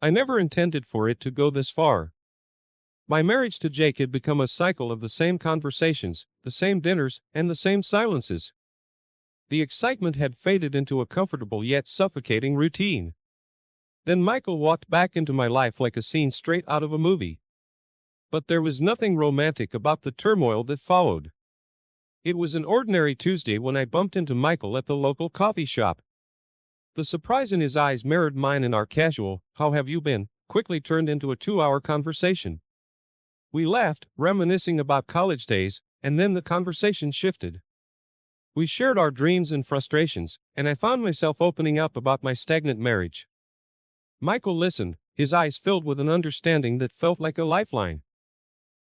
I never intended for it to go this far. My marriage to Jake had become a cycle of the same conversations, the same dinners, and the same silences. The excitement had faded into a comfortable yet suffocating routine. Then Michael walked back into my life like a scene straight out of a movie. But there was nothing romantic about the turmoil that followed. It was an ordinary Tuesday when I bumped into Michael at the local coffee shop. The surprise in his eyes mirrored mine, and our casual, "How have you been?" quickly turned into a 2-hour conversation. We laughed, reminiscing about college days, and then the conversation shifted. We shared our dreams and frustrations, and I found myself opening up about my stagnant marriage. Michael listened, his eyes filled with an understanding that felt like a lifeline.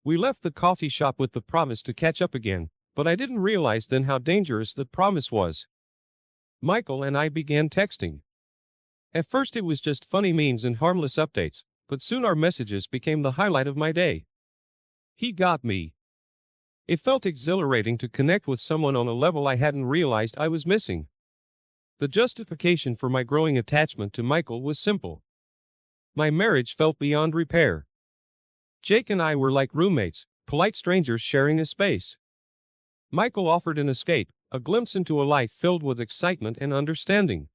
We left the coffee shop with the promise to catch up again, but I didn't realize then how dangerous the promise was. Michael and I began texting. At first it was just funny memes and harmless updates, but soon our messages became the highlight of my day. He got me. It felt exhilarating to connect with someone on a level I hadn't realized I was missing. The justification for my growing attachment to Michael was simple. My marriage felt beyond repair. Jake and I were like roommates, polite strangers sharing a space. Michael offered an escape, a glimpse into a life filled with excitement and understanding.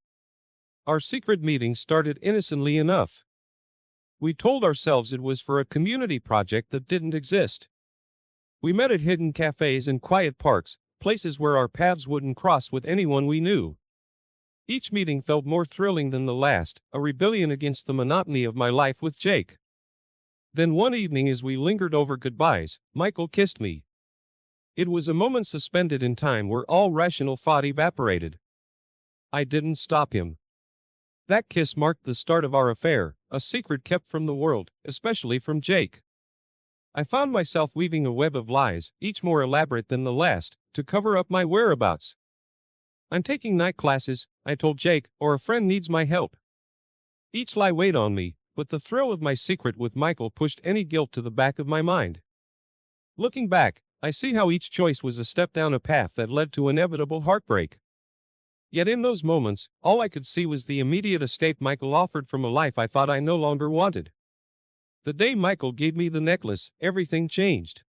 Our secret meeting started innocently enough. We told ourselves it was for a community project that didn't exist. We met at hidden cafes and quiet parks, places where our paths wouldn't cross with anyone we knew. Each meeting felt more thrilling than the last, a rebellion against the monotony of my life with Jake. Then one evening, as we lingered over goodbyes, Michael kissed me. It was a moment suspended in time where all rational thought evaporated. I didn't stop him. That kiss marked the start of our affair, a secret kept from the world, especially from Jake. I found myself weaving a web of lies, each more elaborate than the last, to cover up my whereabouts. "I'm taking night classes," I told Jake, "or a friend needs my help." Each lie weighed on me, but the thrill of my secret with Michael pushed any guilt to the back of my mind. Looking back, I see how each choice was a step down a path that led to inevitable heartbreak. Yet in those moments, all I could see was the immediate escape Michael offered from a life I thought I no longer wanted. The day Michael gave me the necklace, everything changed.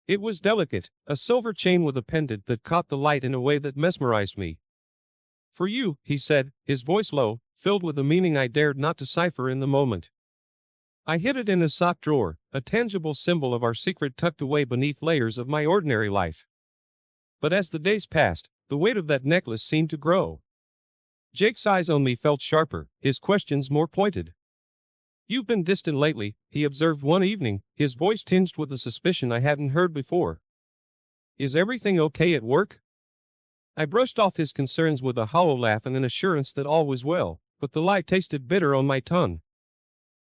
It was delicate, a silver chain with a pendant that caught the light in a way that mesmerized me. "For you," he said, his voice low, filled with a meaning I dared not decipher in the moment. I hid it in a sock drawer, a tangible symbol of our secret tucked away beneath layers of my ordinary life. But as the days passed, the weight of that necklace seemed to grow. Jake's eyes on me felt sharper, his questions more pointed. "You've been distant lately," he observed one evening, his voice tinged with a suspicion I hadn't heard before. "Is everything okay at work?" I brushed off his concerns with a hollow laugh and an assurance that all was well, but the lie tasted bitter on my tongue.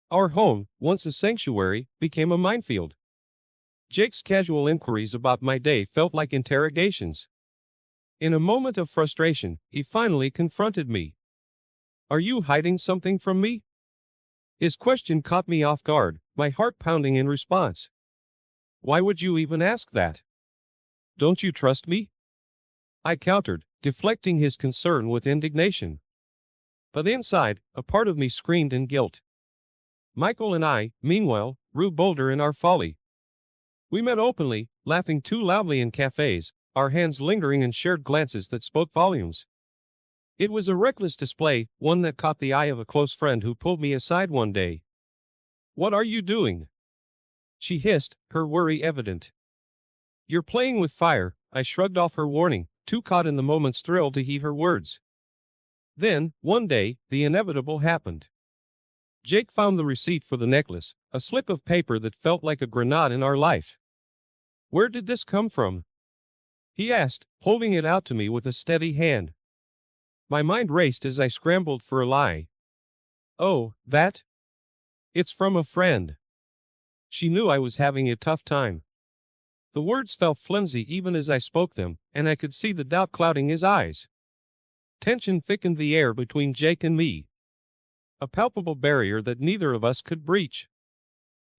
Our home, once a sanctuary, became a minefield. Jake's casual inquiries about my day felt like interrogations. In a moment of frustration, he finally confronted me. "Are you hiding something from me?" His question caught me off guard, my heart pounding in response. "Why would you even ask that? Don't you trust me?" I countered, deflecting his concern with indignation. But inside, a part of me screamed in guilt. Michael and I, meanwhile, grew bolder in our folly. We met openly, laughing too loudly in cafes, our hands lingering and shared glances that spoke volumes. It was a reckless display, one that caught the eye of a close friend who pulled me aside one day. "What are you doing?" she hissed, her worry evident. "You're playing with fire," I shrugged off her warning, too caught in the moment's thrill to heed her words. Then, one day, the inevitable happened. Jake found the receipt for the necklace, a slip of paper that felt like a grenade in our life. "Where did this come from?" he asked, holding it out to me with a steady hand. My mind raced as I scrambled for a lie. "Oh, that? It's from a friend." She knew I was having a tough time. The words felt flimsy even as I spoke them, and I could see the doubt clouding his eyes. Tension thickened the air between Jake and me. A palpable barrier that neither of us could breach.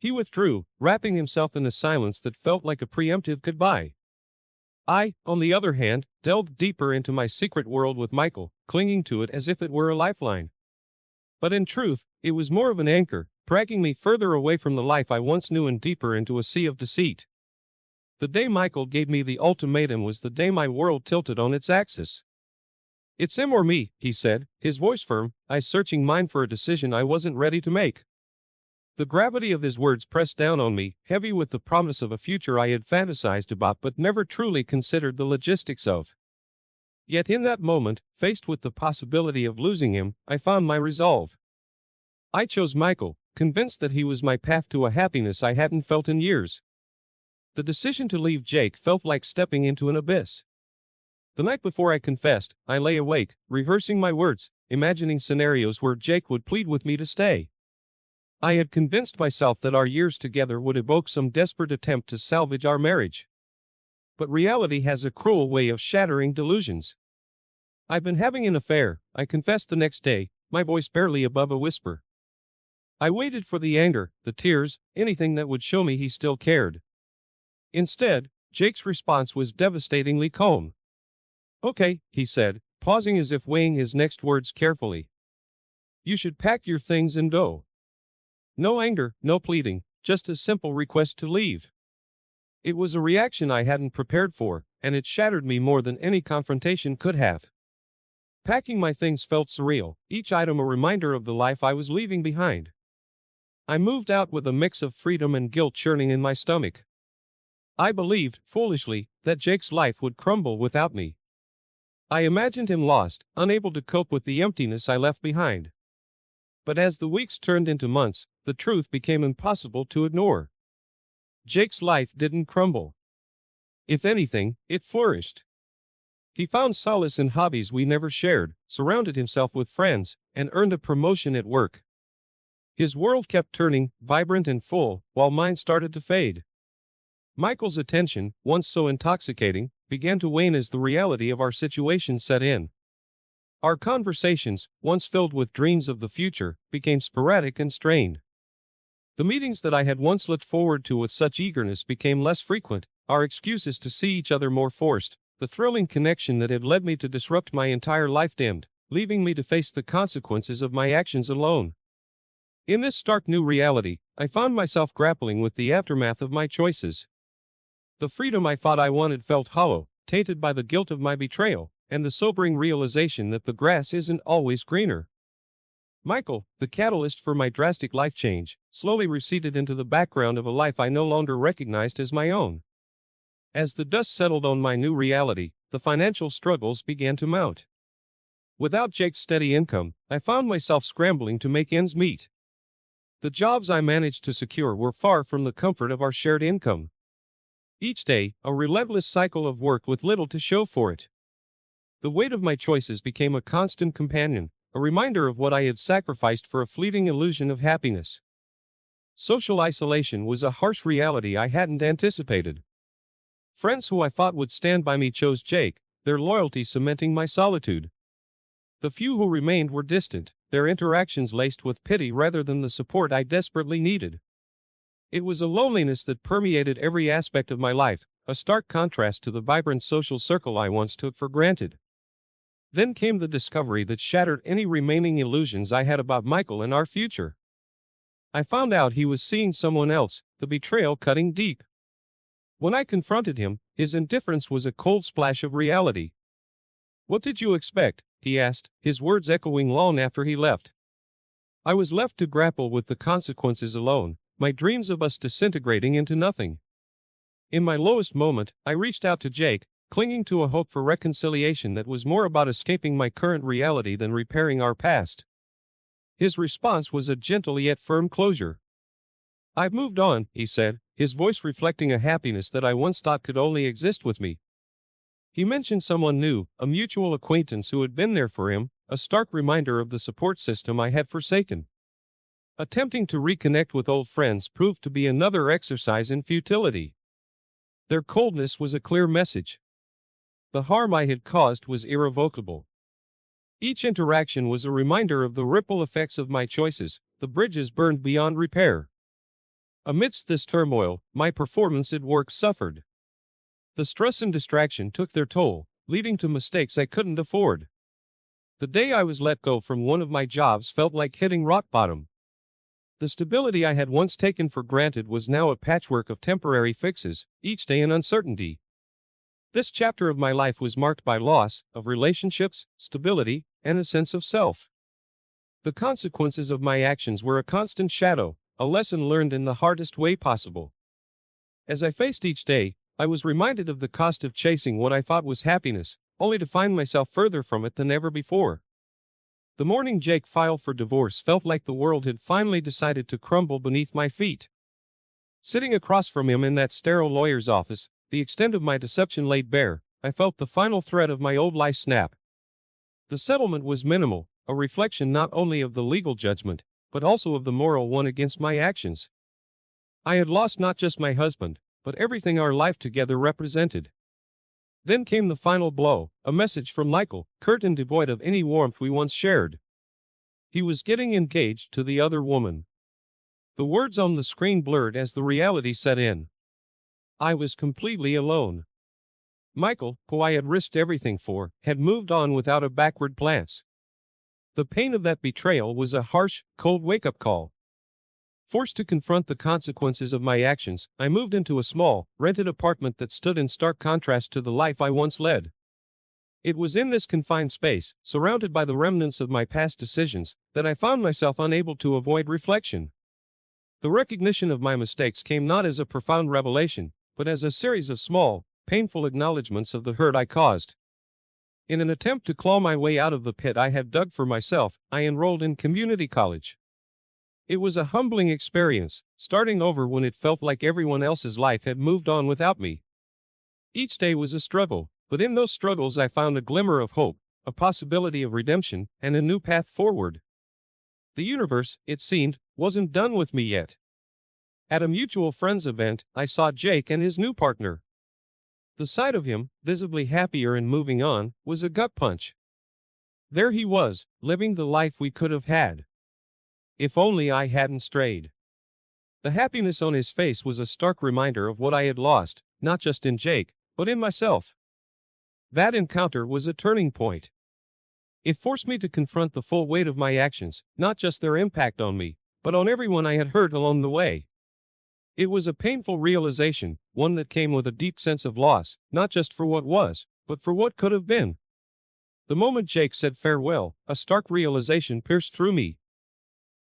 He withdrew, wrapping himself in a silence that felt like a preemptive goodbye. I, on the other hand, delved deeper into my secret world with Michael, clinging to it as if it were a lifeline. But in truth, it was more of an anchor, dragging me further away from the life I once knew and deeper into a sea of deceit. The day Michael gave me the ultimatum was the day my world tilted on its axis. "It's him or me," he said, his voice firm, eyes searching mine for a decision I wasn't ready to make. The gravity of his words pressed down on me, heavy with the promise of a future I had fantasized about but never truly considered the logistics of. Yet in that moment, faced with the possibility of losing him, I found my resolve. I chose Michael, convinced that he was my path to a happiness I hadn't felt in years. The decision to leave Jake felt like stepping into an abyss. The night before I confessed, I lay awake, rehearsing my words, imagining scenarios where Jake would plead with me to stay. I had convinced myself that our years together would evoke some desperate attempt to salvage our marriage. But reality has a cruel way of shattering delusions. "I've been having an affair," I confessed the next day, my voice barely above a whisper. I waited for the anger, the tears, anything that would show me he still cared. Instead, Jake's response was devastatingly calm. "Okay," he said, pausing as if weighing his next words carefully. "You should pack your things and go." No anger, no pleading, just a simple request to leave. It was a reaction I hadn't prepared for, and it shattered me more than any confrontation could have. Packing my things felt surreal, each item a reminder of the life I was leaving behind. I moved out with a mix of freedom and guilt churning in my stomach. I believed, foolishly, that Jake's life would crumble without me. I imagined him lost, unable to cope with the emptiness I left behind. But as the weeks turned into months, the truth became impossible to ignore. Jake's life didn't crumble. If anything, it flourished. He found solace in hobbies we never shared, surrounded himself with friends, and earned a promotion at work. His world kept turning, vibrant and full, while mine started to fade. Michael's attention, once so intoxicating, began to wane as the reality of our situation set in. Our conversations, once filled with dreams of the future, became sporadic and strained. The meetings that I had once looked forward to with such eagerness became less frequent, our excuses to see each other more forced, the thrilling connection that had led me to disrupt my entire life dimmed, leaving me to face the consequences of my actions alone. In this stark new reality, I found myself grappling with the aftermath of my choices. The freedom I thought I wanted felt hollow, tainted by the guilt of my betrayal, and the sobering realization that the grass isn't always greener. Michael, the catalyst for my drastic life change, slowly receded into the background of a life I no longer recognized as my own. As the dust settled on my new reality, the financial struggles began to mount. Without Jake's steady income, I found myself scrambling to make ends meet. The jobs I managed to secure were far from the comfort of our shared income. Each day, a relentless cycle of work with little to show for it. The weight of my choices became a constant companion, a reminder of what I had sacrificed for a fleeting illusion of happiness. Social isolation was a harsh reality I hadn't anticipated. Friends who I thought would stand by me chose Jake, their loyalty cementing my solitude. The few who remained were distant, their interactions laced with pity rather than the support I desperately needed. It was a loneliness that permeated every aspect of my life, a stark contrast to the vibrant social circle I once took for granted. Then came the discovery that shattered any remaining illusions I had about Michael and our future. I found out he was seeing someone else, the betrayal cutting deep. When I confronted him, his indifference was a cold splash of reality. "What did you expect?" he asked, his words echoing long after he left. I was left to grapple with the consequences alone, my dreams of us disintegrating into nothing. In my lowest moment, I reached out to Jake, clinging to a hope for reconciliation that was more about escaping my current reality than repairing our past. His response was a gentle yet firm closure. "I've moved on," he said, his voice reflecting a happiness that I once thought could only exist with me. He mentioned someone new, a mutual acquaintance who had been there for him, a stark reminder of the support system I had forsaken. Attempting to reconnect with old friends proved to be another exercise in futility. Their coldness was a clear message. The harm I had caused was irrevocable. Each interaction was a reminder of the ripple effects of my choices, the bridges burned beyond repair. Amidst this turmoil, my performance at work suffered. The stress and distraction took their toll, leading to mistakes I couldn't afford. The day I was let go from one of my jobs felt like hitting rock bottom. The stability I had once taken for granted was now a patchwork of temporary fixes, each day an uncertainty. This chapter of my life was marked by loss of relationships, stability, and a sense of self. The consequences of my actions were a constant shadow, a lesson learned in the hardest way possible. As I faced each day, I was reminded of the cost of chasing what I thought was happiness, only to find myself further from it than ever before. The morning Jake filed for divorce felt like the world had finally decided to crumble beneath my feet. Sitting across from him in that sterile lawyer's office, the extent of my deception laid bare, I felt the final thread of my old life snap. The settlement was minimal, a reflection not only of the legal judgment, but also of the moral one against my actions. I had lost not just my husband, but everything our life together represented. Then came the final blow, a message from Michael, curt and devoid of any warmth we once shared. He was getting engaged to the other woman. The words on the screen blurred as the reality set in. I was completely alone. Michael, who I had risked everything for, had moved on without a backward glance. The pain of that betrayal was a harsh, cold wake-up call. Forced to confront the consequences of my actions, I moved into a small, rented apartment that stood in stark contrast to the life I once led. It was in this confined space, surrounded by the remnants of my past decisions, that I found myself unable to avoid reflection. The recognition of my mistakes came not as a profound revelation, but as a series of small, painful acknowledgments of the hurt I caused. In an attempt to claw my way out of the pit I had dug for myself, I enrolled in community college. It was a humbling experience, starting over when it felt like everyone else's life had moved on without me. Each day was a struggle, but in those struggles I found a glimmer of hope, a possibility of redemption, and a new path forward. The universe, it seemed, wasn't done with me yet. At a mutual friends event, I saw Jake and his new partner. The sight of him, visibly happier and moving on, was a gut punch. There he was, living the life we could have had. If only I hadn't strayed. The happiness on his face was a stark reminder of what I had lost, not just in Jake, but in myself. That encounter was a turning point. It forced me to confront the full weight of my actions, not just their impact on me, but on everyone I had hurt along the way. It was a painful realization, one that came with a deep sense of loss, not just for what was, but for what could have been. The moment Jake said farewell, a stark realization pierced through me.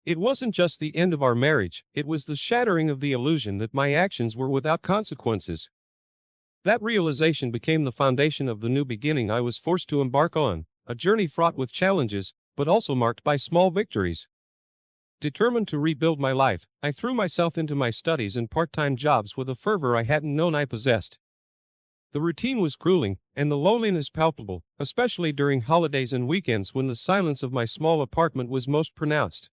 It wasn't just the end of our marriage, it was the shattering of the illusion that my actions were without consequences. That realization became the foundation of the new beginning I was forced to embark on, a journey fraught with challenges, but also marked by small victories. Determined to rebuild my life, I threw myself into my studies and part-time jobs with a fervor I hadn't known I possessed. The routine was grueling, and the loneliness palpable, especially during holidays and weekends when the silence of my small apartment was most pronounced.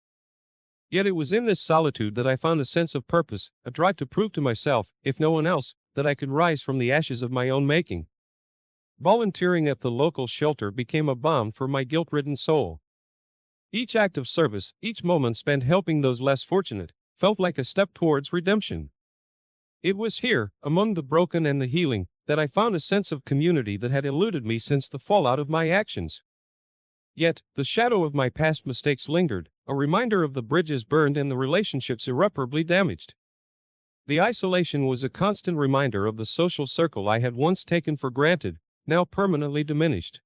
Yet it was in this solitude that I found a sense of purpose, a drive to prove to myself, if no one else, that I could rise from the ashes of my own making. Volunteering at the local shelter became a balm for my guilt-ridden soul. Each act of service, each moment spent helping those less fortunate, felt like a step towards redemption. It was here, among the broken and the healing, that I found a sense of community that had eluded me since the fallout of my actions. Yet, the shadow of my past mistakes lingered, a reminder of the bridges burned and the relationships irreparably damaged. The isolation was a constant reminder of the social circle I had once taken for granted, now permanently diminished.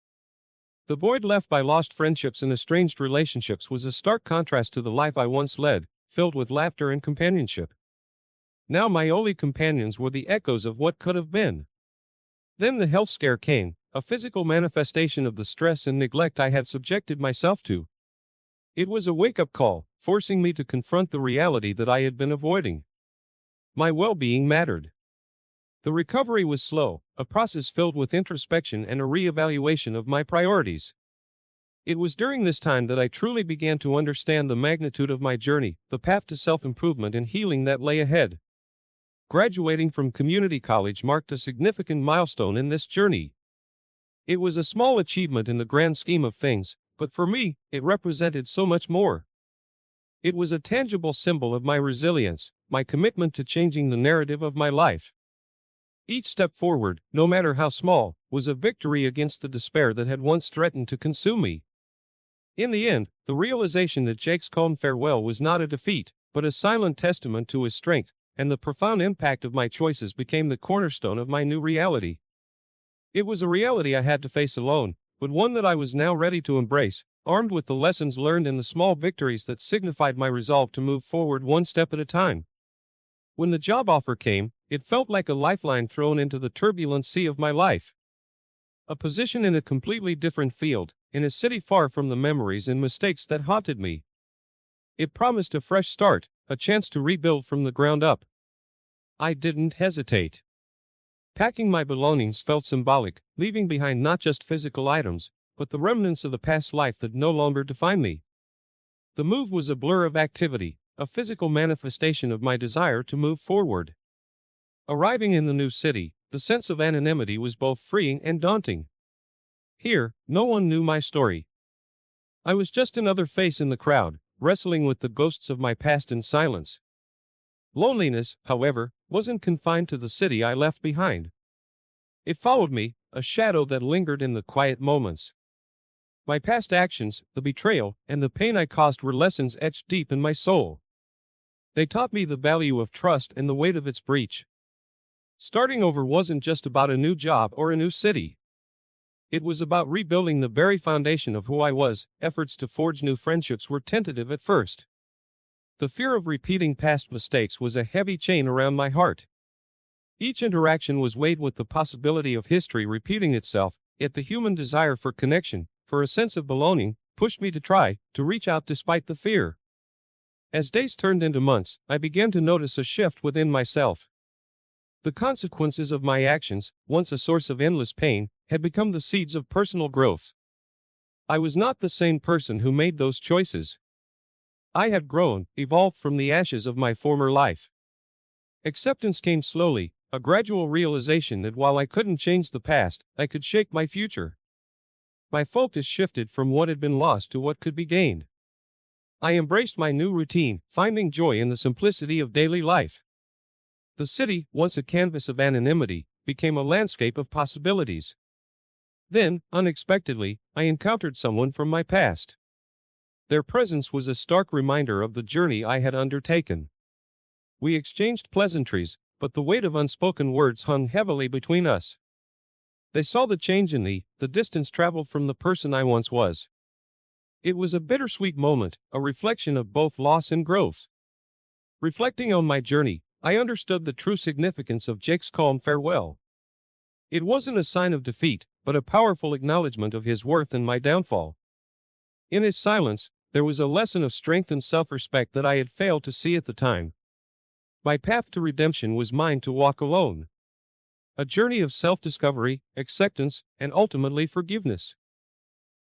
The void left by lost friendships and estranged relationships was a stark contrast to the life I once led, filled with laughter and companionship. Now my only companions were the echoes of what could have been. Then the health scare came, a physical manifestation of the stress and neglect I had subjected myself to. It was a wake-up call, forcing me to confront the reality that I had been avoiding. My well-being mattered. The recovery was slow, a process filled with introspection and a re-evaluation of my priorities. It was during this time that I truly began to understand the magnitude of my journey, the path to self-improvement and healing that lay ahead. Graduating from community college marked a significant milestone in this journey. It was a small achievement in the grand scheme of things, but for me, it represented so much more. It was a tangible symbol of my resilience, my commitment to changing the narrative of my life. Each step forward, no matter how small, was a victory against the despair that had once threatened to consume me. In the end, the realization that Jake's calm farewell was not a defeat, but a silent testament to his strength, and the profound impact of my choices became the cornerstone of my new reality. It was a reality I had to face alone, but one that I was now ready to embrace, armed with the lessons learned and the small victories that signified my resolve to move forward one step at a time. When the job offer came, it felt like a lifeline thrown into the turbulent sea of my life. A position in a completely different field, in a city far from the memories and mistakes that haunted me. It promised a fresh start, a chance to rebuild from the ground up. I didn't hesitate. Packing my belongings felt symbolic, leaving behind not just physical items, but the remnants of the past life that no longer defined me. The move was a blur of activity, a physical manifestation of my desire to move forward. Arriving in the new city, the sense of anonymity was both freeing and daunting. Here, no one knew my story. I was just another face in the crowd, wrestling with the ghosts of my past in silence. Loneliness, however, wasn't confined to the city I left behind. It followed me, a shadow that lingered in the quiet moments. My past actions, the betrayal, and the pain I caused were lessons etched deep in my soul. They taught me the value of trust and the weight of its breach. Starting over wasn't just about a new job or a new city. It was about rebuilding the very foundation of who I was. Efforts to forge new friendships were tentative at first. The fear of repeating past mistakes was a heavy chain around my heart. Each interaction was weighed with the possibility of history repeating itself, yet the human desire for connection, for a sense of belonging, pushed me to reach out despite the fear. As days turned into months, I began to notice a shift within myself. The consequences of my actions, once a source of endless pain, had become the seeds of personal growth. I was not the same person who made those choices. I had grown, evolved from the ashes of my former life. Acceptance came slowly, a gradual realization that while I couldn't change the past, I could shape my future. My focus shifted from what had been lost to what could be gained. I embraced my new routine, finding joy in the simplicity of daily life. The city, once a canvas of anonymity, became a landscape of possibilities. Then, unexpectedly, I encountered someone from my past. Their presence was a stark reminder of the journey I had undertaken. We exchanged pleasantries, but the weight of unspoken words hung heavily between us. They saw the change in me, the distance traveled from the person I once was. It was a bittersweet moment, a reflection of both loss and growth. Reflecting on my journey, I understood the true significance of Jake's calm farewell. It wasn't a sign of defeat, but a powerful acknowledgement of his worth and my downfall. In his silence, there was a lesson of strength and self-respect that I had failed to see at the time. My path to redemption was mine to walk alone. A journey of self-discovery, acceptance, and ultimately forgiveness.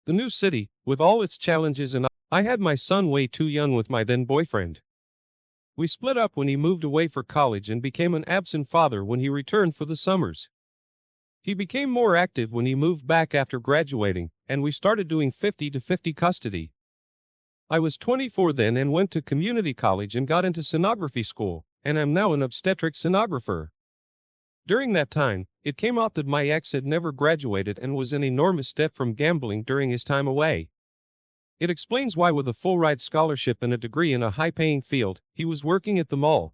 The new city, with all its challenges, and I had my son way too young with my then boyfriend. We split up when he moved away for college and became an absent father when he returned for the summers. He became more active when he moved back after graduating, and we started doing 50-50 custody. I was 24 then and went to community college and got into sonography school, and I'm now an obstetric sonographer. During that time, it came out that my ex had never graduated and was in enormous debt from gambling during his time away. It explains why, with a full-ride scholarship and a degree in a high-paying field, he was working at the mall.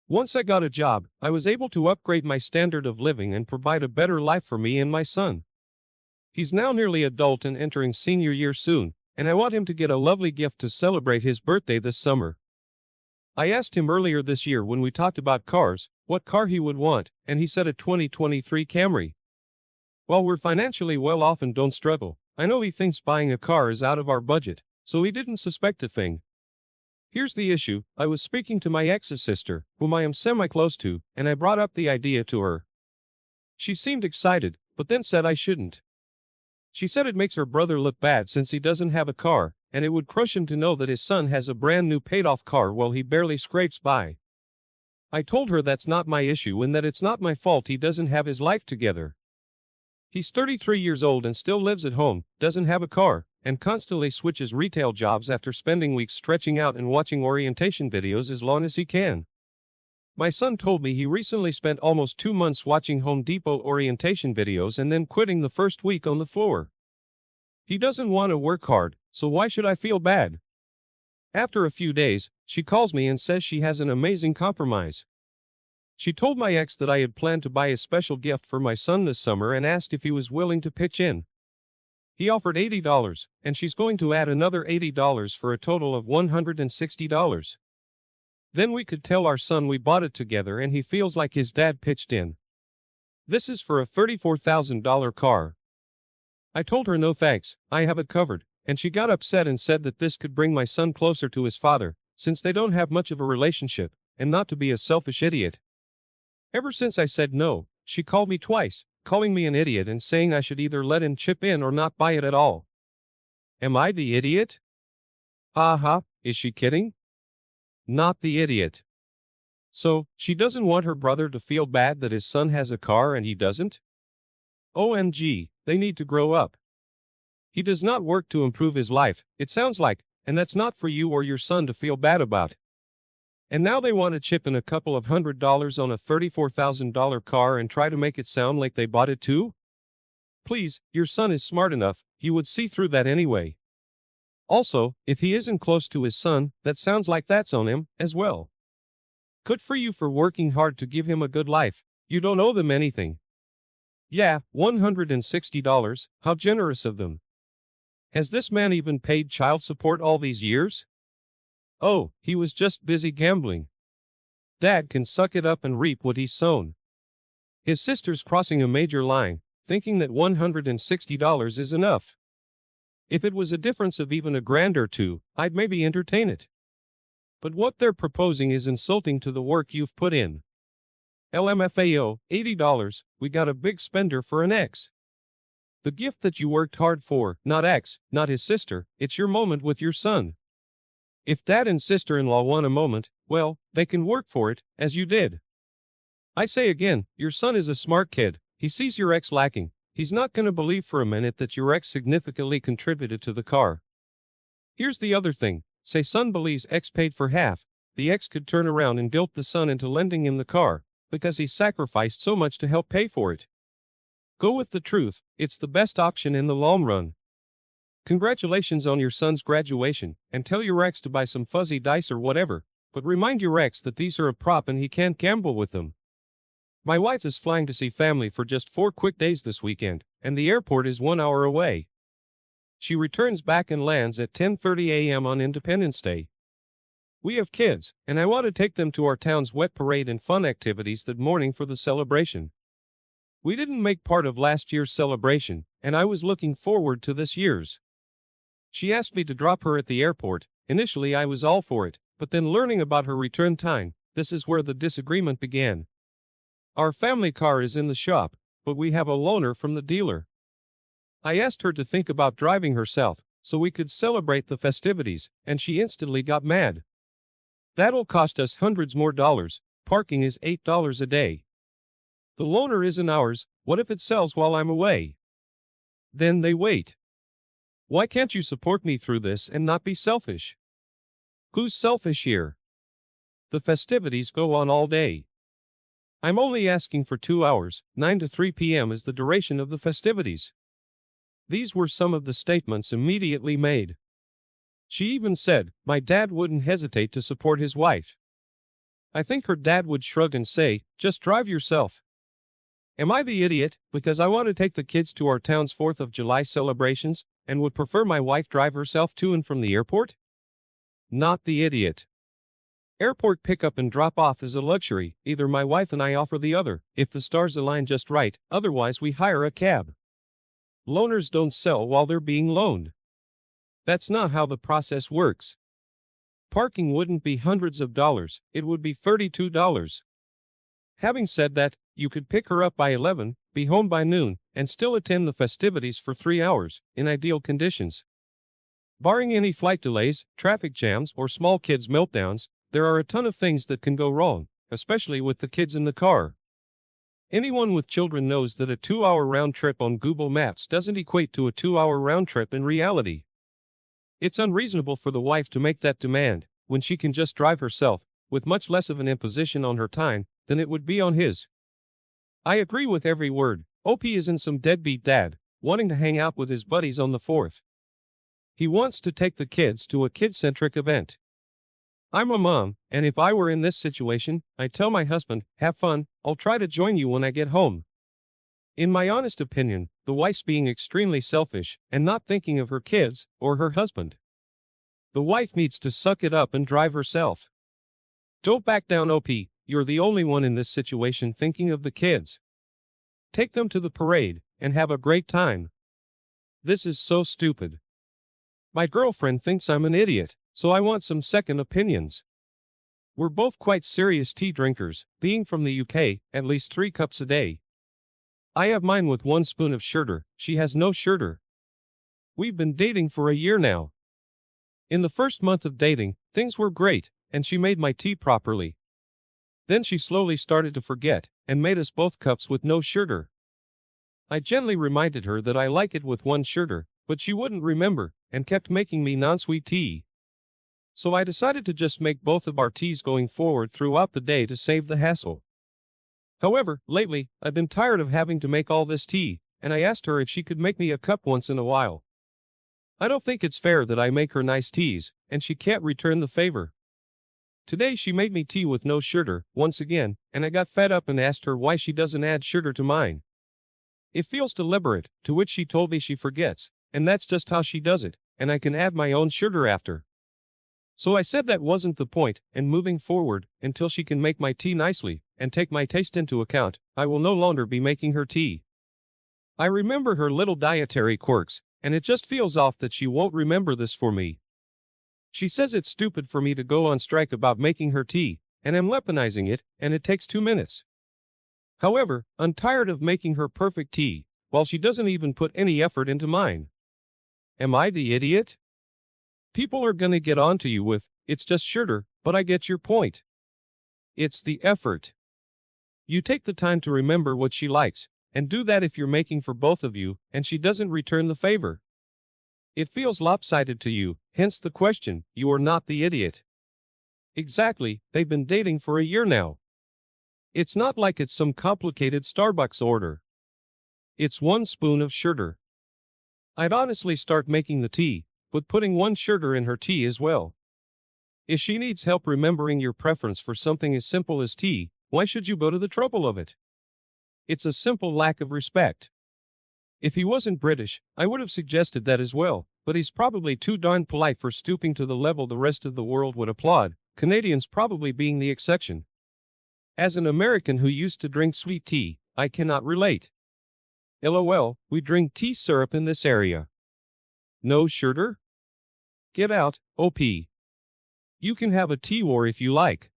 Once I got a job, I was able to upgrade my standard of living and provide a better life for me and my son. He's now nearly adult and entering senior year soon, and I want him to get a lovely gift to celebrate his birthday this summer. I asked him earlier this year when we talked about cars, what car he would want, and he said a 2023 Camry. While we're financially well off and don't struggle, I know he thinks buying a car is out of our budget, so he didn't suspect a thing. Here's the issue: I was speaking to my ex's sister, whom I am semi-close to, and I brought up the idea to her. She seemed excited, but then said I shouldn't. She said it makes her brother look bad since he doesn't have a car, and it would crush him to know that his son has a brand new paid-off car while he barely scrapes by. I told her that's not my issue and that it's not my fault he doesn't have his life together. He's 33 years old and still lives at home, doesn't have a car, and constantly switches retail jobs after spending weeks stretching out and watching orientation videos as long as he can. My son told me he recently spent almost 2 months watching Home Depot orientation videos and then quitting the first week on the floor. He doesn't want to work hard, so why should I feel bad? After a few days, she calls me and says she has an amazing compromise. She told my ex that I had planned to buy a special gift for my son this summer and asked if he was willing to pitch in. He offered $80, and she's going to add another $80 for a total of $160. Then we could tell our son we bought it together and he feels like his dad pitched in. This is for a $34,000 car. I told her no thanks, I have it covered, and she got upset and said that this could bring my son closer to his father, since they don't have much of a relationship, and not to be a selfish idiot. Ever since I said no, she called me twice, calling me an idiot and saying I should either let him chip in or not buy it at all. Am I the idiot? Ha ha, is she kidding? Not the idiot. So, she doesn't want her brother to feel bad that his son has a car and he doesn't? OMG, they need to grow up. He does not work to improve his life, it sounds like, and that's not for you or your son to feel bad about. And now they want to chip in a couple of $100 on a $34,000 car and try to make it sound like they bought it too? Please, your son is smart enough, he would see through that anyway. Also, if he isn't close to his son, that sounds like that's on him, as well. Good for you for working hard to give him a good life, you don't owe them anything. Yeah, $160, how generous of them. Has this man even paid child support all these years? Oh, he was just busy gambling. Dad can suck it up and reap what he's sown. His sister's crossing a major line, thinking that $160 is enough. If it was a difference of even a grand or two, I'd maybe entertain it. But what they're proposing is insulting to the work you've put in. LMFAO, $80, we got a big spender for an ex. The gift that you worked hard for, not ex, not his sister, it's your moment with your son. If dad and sister-in-law want a moment, well, they can work for it, as you did. I say again, your son is a smart kid, he sees your ex lacking, he's not gonna believe for a minute that your ex significantly contributed to the car. Here's the other thing, say son believes ex paid for half, the ex could turn around and guilt the son into lending him the car, because he sacrificed so much to help pay for it. Go with the truth, it's the best option in the long run. Congratulations on your son's graduation, and tell your ex to buy some fuzzy dice or whatever, but remind your ex that these are a prop and he can't gamble with them. My wife is flying to see family for just 4 quick days this weekend, and the airport is 1 hour away. She returns back and lands at 10:30 a.m. on Independence Day. We have kids, and I want to take them to our town's wet parade and fun activities that morning for the celebration. We didn't make part of last year's celebration, and I was looking forward to this year's. She asked me to drop her at the airport. Initially I was all for it, but then learning about her return time, this is where the disagreement began. Our family car is in the shop, but we have a loaner from the dealer. I asked her to think about driving herself, so we could celebrate the festivities, and she instantly got mad. That'll cost us hundreds more dollars, parking is $8 a day. The loaner isn't ours, what if it sells while I'm away? Then they wait. Why can't you support me through this and not be selfish? Who's selfish here? The festivities go on all day. I'm only asking for 2 hours, 9 to 3 p.m. is the duration of the festivities. These were some of the statements immediately made. She even said, my dad wouldn't hesitate to support his wife. I think her dad would shrug and say, just drive yourself. Am I the idiot, because I want to take the kids to our town's 4th of July celebrations, and would prefer my wife drive herself to and from the airport? Not the idiot. Airport pickup and drop off is a luxury, either my wife and I offer the other, if the stars align just right, otherwise we hire a cab. Loaners don't sell while they're being loaned. That's not how the process works. Parking wouldn't be hundreds of dollars, it would be $32. Having said that, you could pick her up by 11, be home by noon, and still attend the festivities for 3 hours, in ideal conditions. Barring any flight delays, traffic jams, or small kids' meltdowns, there are a ton of things that can go wrong, especially with the kids in the car. Anyone with children knows that a 2-hour round trip on Google Maps doesn't equate to a 2-hour round trip in reality. It's unreasonable for the wife to make that demand, when she can just drive herself, with much less of an imposition on her time than it would be on his. I agree with every word. OP isn't some deadbeat dad, wanting to hang out with his buddies on the 4th. He wants to take the kids to a kid-centric event. I'm a mom, and if I were in this situation, I'd tell my husband, have fun, I'll try to join you when I get home. In my honest opinion, the wife's being extremely selfish and not thinking of her kids or her husband. The wife needs to suck it up and drive herself. Don't back down, OP, you're the only one in this situation thinking of the kids. Take them to the parade and have a great time. This is so stupid. My girlfriend thinks I'm an idiot, so I want some second opinions. We're both quite serious tea drinkers, being from the UK, at least 3 cups a day. I have mine with 1 spoon of sugar, she has no sugar. We've been dating for a year now. In the first month of dating, things were great, and she made my tea properly. Then she slowly started to forget, and made us both cups with no sugar. I gently reminded her that I like it with 1 sugar, but she wouldn't remember, and kept making me non-sweet tea. So I decided to just make both of our teas going forward throughout the day to save the hassle. However, lately, I've been tired of having to make all this tea, and I asked her if she could make me a cup once in a while. I don't think it's fair that I make her nice teas, and she can't return the favor. Today she made me tea with no sugar, once again, and I got fed up and asked her why she doesn't add sugar to mine. It feels deliberate, to which she told me she forgets, and that's just how she does it, and I can add my own sugar after. So I said that wasn't the point, and moving forward, until she can make my tea nicely, and take my taste into account, I will no longer be making her tea. I remember her little dietary quirks, and it just feels off that she won't remember this for me. She says it's stupid for me to go on strike about making her tea, and I'm weaponizing it, and it takes 2 minutes. However, I'm tired of making her perfect tea, while she doesn't even put any effort into mine. Am I the idiot? People are gonna get onto you with, it's just sugar, but I get your point. It's the effort. You take the time to remember what she likes, and do that if you're making for both of you, and she doesn't return the favor. It feels lopsided to you, hence the question, you are not the idiot. Exactly, they've been dating for a year now. It's not like it's some complicated Starbucks order. It's 1 spoon of sugar. I'd honestly start making the tea, but putting 1 sugar in her tea as well. If she needs help remembering your preference for something as simple as tea, why should you go to the trouble of it? It's a simple lack of respect. If he wasn't British, I would have suggested that as well, but he's probably too darn polite for stooping to the level the rest of the world would applaud, Canadians probably being the exception. As an American who used to drink sweet tea, I cannot relate. LOL, we drink tea syrup in this area. No sugar? Get out, OP. You can have a tea war if you like.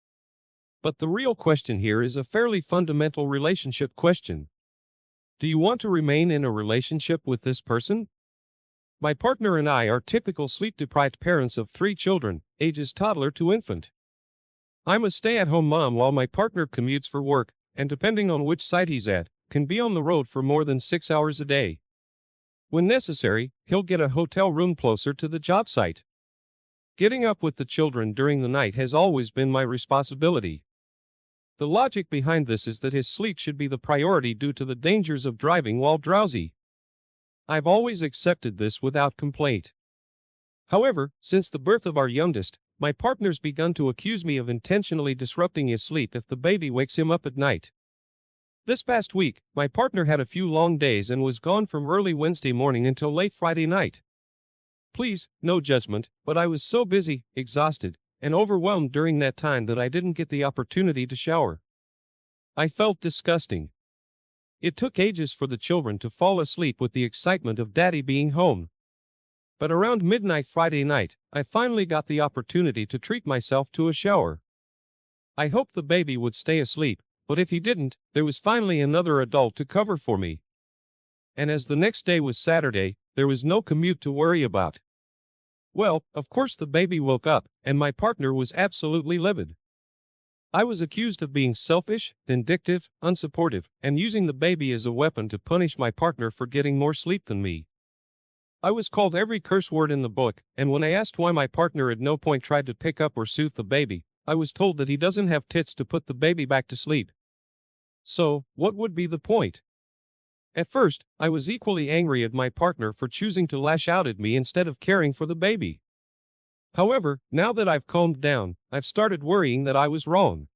But the real question here is a fairly fundamental relationship question. Do you want to remain in a relationship with this person? My partner and I are typical sleep-deprived parents of 3 children, ages toddler to infant. I'm a stay-at-home mom while my partner commutes for work, and depending on which site he's at, can be on the road for more than 6 hours a day. When necessary, he'll get a hotel room closer to the job site. Getting up with the children during the night has always been my responsibility. The logic behind this is that his sleep should be the priority due to the dangers of driving while drowsy. I've always accepted this without complaint. However, since the birth of our youngest, my partner's begun to accuse me of intentionally disrupting his sleep if the baby wakes him up at night. This past week, my partner had a few long days and was gone from early Wednesday morning until late Friday night. Please, no judgment, but I was so busy, exhausted, and overwhelmed during that time that I didn't get the opportunity to shower. I felt disgusting. It took ages for the children to fall asleep with the excitement of Daddy being home. But around midnight Friday night, I finally got the opportunity to treat myself to a shower. I hoped the baby would stay asleep, but if he didn't, there was finally another adult to cover for me. And as the next day was Saturday, there was no commute to worry about. Well, of course the baby woke up, and my partner was absolutely livid. I was accused of being selfish, vindictive, unsupportive, and using the baby as a weapon to punish my partner for getting more sleep than me. I was called every curse word in the book, and when I asked why my partner at no point tried to pick up or soothe the baby, I was told that he doesn't have tits to put the baby back to sleep. So, what would be the point? At first, I was equally angry at my partner for choosing to lash out at me instead of caring for the baby. However, now that I've calmed down, I've started worrying that I was wrong.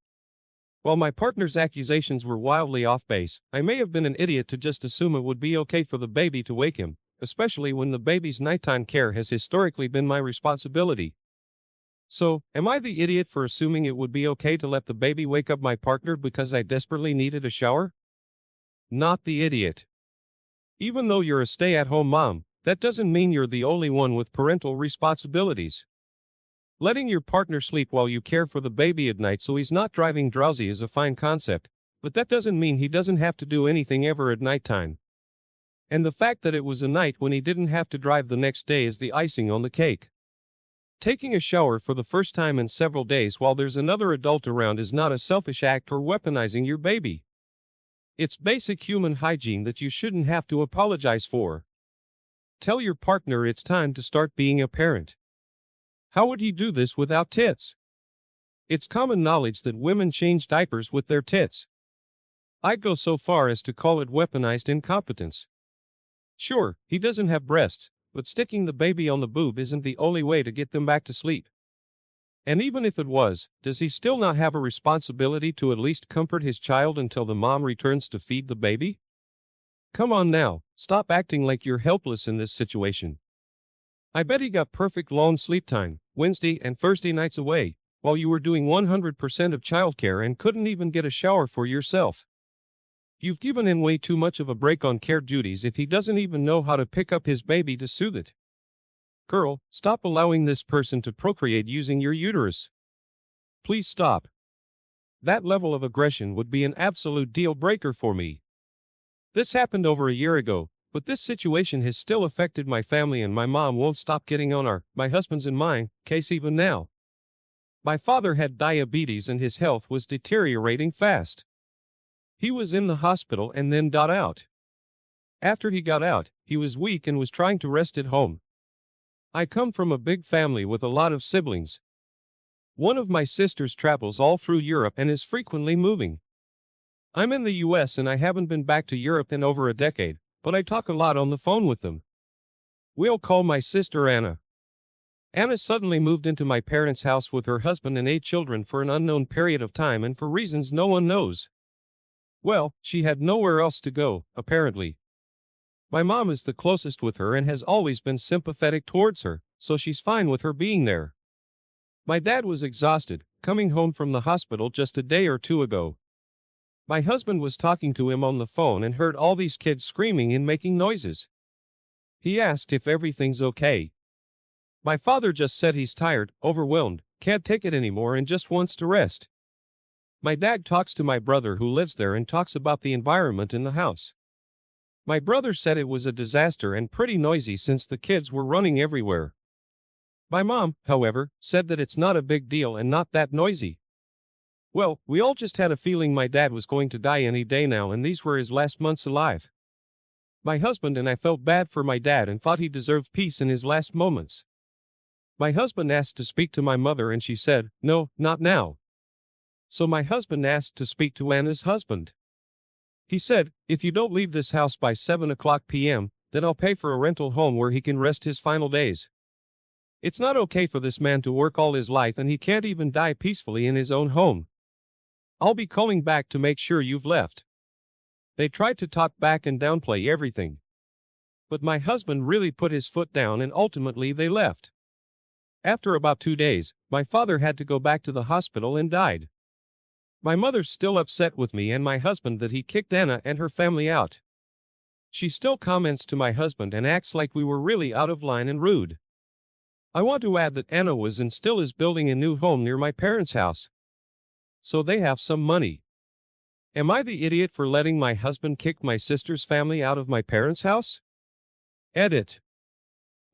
While my partner's accusations were wildly off base, I may have been an idiot to just assume it would be okay for the baby to wake him, especially when the baby's nighttime care has historically been my responsibility. So, am I the idiot for assuming it would be okay to let the baby wake up my partner because I desperately needed a shower? Not the idiot. Even though you're a stay-at-home mom, that doesn't mean you're the only one with parental responsibilities. Letting your partner sleep while you care for the baby at night so he's not driving drowsy is a fine concept, but that doesn't mean he doesn't have to do anything ever at nighttime. And the fact that it was a night when he didn't have to drive the next day is the icing on the cake. Taking a shower for the first time in several days while there's another adult around is not a selfish act or weaponizing your baby. It's basic human hygiene that you shouldn't have to apologize for. Tell your partner it's time to start being a parent. How would he do this without tits? It's common knowledge that women change diapers with their tits. I'd go so far as to call it weaponized incompetence. Sure, he doesn't have breasts, but sticking the baby on the boob isn't the only way to get them back to sleep. And even if it was, does he still not have a responsibility to at least comfort his child until the mom returns to feed the baby? Come on now, stop acting like you're helpless in this situation. I bet he got perfect long sleep time, Wednesday and Thursday nights away, while you were doing 100% of childcare and couldn't even get a shower for yourself. You've given him way too much of a break on care duties if he doesn't even know how to pick up his baby to soothe it. Girl, stop allowing this person to procreate using your uterus. Please stop. That level of aggression would be an absolute deal breaker for me. This happened over a year ago, but this situation has still affected my family and my mom won't stop getting on my husband's and mine, case even now. My father had diabetes and his health was deteriorating fast. He was in the hospital and then got out. After he got out, he was weak and was trying to rest at home. I come from a big family with a lot of siblings. One of my sisters travels all through Europe and is frequently moving. I'm in the US and I haven't been back to Europe in over a decade, but I talk a lot on the phone with them. We'll call my sister Anna. Anna suddenly moved into my parents' house with her husband and 8 children for an unknown period of time and for reasons no one knows. Well, she had nowhere else to go, apparently. My mom is the closest with her and has always been sympathetic towards her, so she's fine with her being there. My dad was exhausted, coming home from the hospital just a day or two ago. My husband was talking to him on the phone and heard all these kids screaming and making noises. He asked if everything's okay. My father just said he's tired, overwhelmed, can't take it anymore and just wants to rest. My dad talks to my brother who lives there and talks about the environment in the house. My brother said it was a disaster and pretty noisy since the kids were running everywhere. My mom, however, said that it's not a big deal and not that noisy. Well, we all just had a feeling my dad was going to die any day now and these were his last months alive. My husband and I felt bad for my dad and thought he deserved peace in his last moments. My husband asked to speak to my mother and she said, "No, not now." So my husband asked to speak to Anna's husband. He said, "If you don't leave this house by 7 p.m., then I'll pay for a rental home where he can rest his final days. It's not okay for this man to work all his life and he can't even die peacefully in his own home. I'll be calling back to make sure you've left." They tried to talk back and downplay everything. But my husband really put his foot down and ultimately they left. After about 2 days, my father had to go back to the hospital and died. My mother's still upset with me and my husband that he kicked Anna and her family out. She still comments to my husband and acts like we were really out of line and rude. I want to add that Anna was and still is building a new home near my parents' house. So they have some money. Am I the idiot for letting my husband kick my sister's family out of my parents' house? Edit.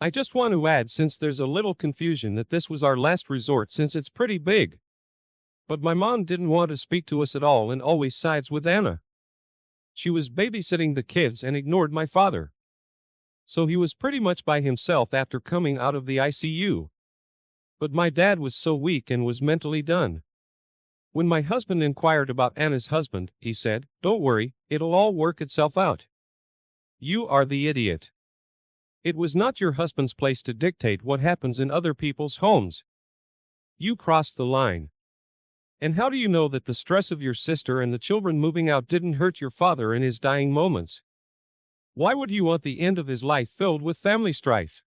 I just want to add since there's a little confusion that this was our last resort since it's pretty big. But my mom didn't want to speak to us at all and always sides with Anna. She was babysitting the kids and ignored my father. So he was pretty much by himself after coming out of the ICU. But my dad was so weak and was mentally done. When my husband inquired about Anna's husband, he said, "Don't worry, it'll all work itself out." You are the idiot. It was not your husband's place to dictate what happens in other people's homes. You crossed the line. And how do you know that the stress of your sister and the children moving out didn't hurt your father in his dying moments? Why would you want the end of his life filled with family strife?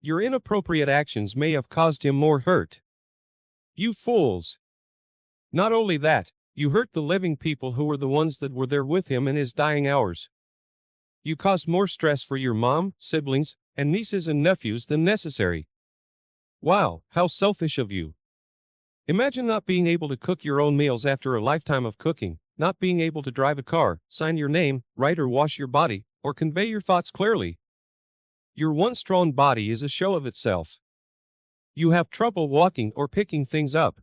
Your inappropriate actions may have caused him more hurt. You fools. Not only that, you hurt the living people who were the ones that were there with him in his dying hours. You caused more stress for your mom, siblings, and nieces and nephews than necessary. Wow, how selfish of you. Imagine not being able to cook your own meals after a lifetime of cooking, not being able to drive a car, sign your name, write or wash your body, or convey your thoughts clearly. Your once strong body is a show of itself. You have trouble walking or picking things up.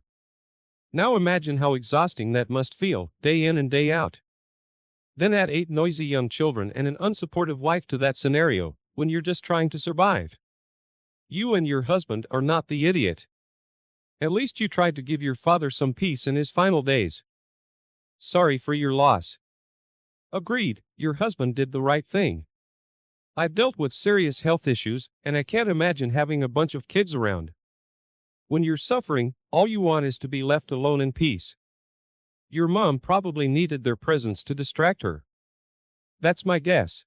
Now imagine how exhausting that must feel, day in and day out. Then add 8 noisy young children and an unsupportive wife to that scenario, when you're just trying to survive. You and your husband are not the idiot. At least you tried to give your father some peace in his final days. Sorry for your loss. Agreed, your husband did the right thing. I've dealt with serious health issues, and I can't imagine having a bunch of kids around. When you're suffering, all you want is to be left alone in peace. Your mom probably needed their presence to distract her. That's my guess.